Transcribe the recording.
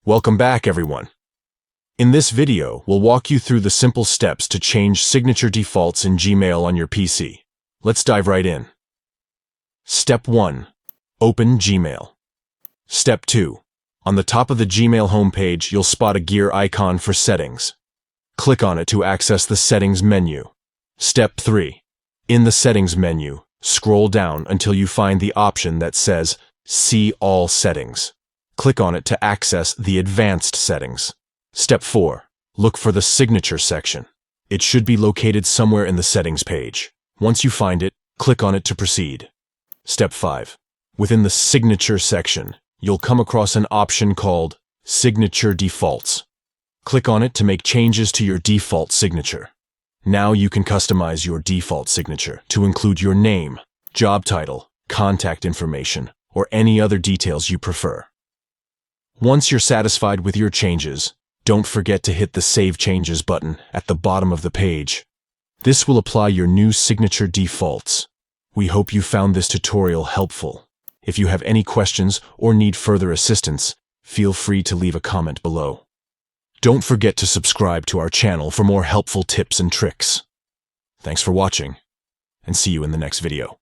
Welcome back, everyone. In this video, we'll walk you through the simple steps to change signature defaults in Gmail on your PC. Let's dive right in. Step 1. Open Gmail. Step 2. On the top of the Gmail homepage, you'll spot a gear icon for settings. Click on it to access the settings menu. Step 3. In the settings menu, scroll down until you find the option that says See All Settings. Click on it to access the advanced settings. Step 4. Look for the signature section. It should be located somewhere in the settings page. Once you find it, click on it to proceed. Step 5. Within the signature section, you'll come across an option called Signature Defaults. Click on it to make changes to your default signature. Now you can customize your default signature to include your name, job title, contact information, or any other details you prefer. Once you're satisfied with your changes, don't forget to hit the Save Changes button at the bottom of the page. This will apply your new signature defaults. We hope you found this tutorial helpful. If you have any questions or need further assistance, feel free to leave a comment below. Don't forget to subscribe to our channel for more helpful tips and tricks. Thanks for watching, and see you in the next video.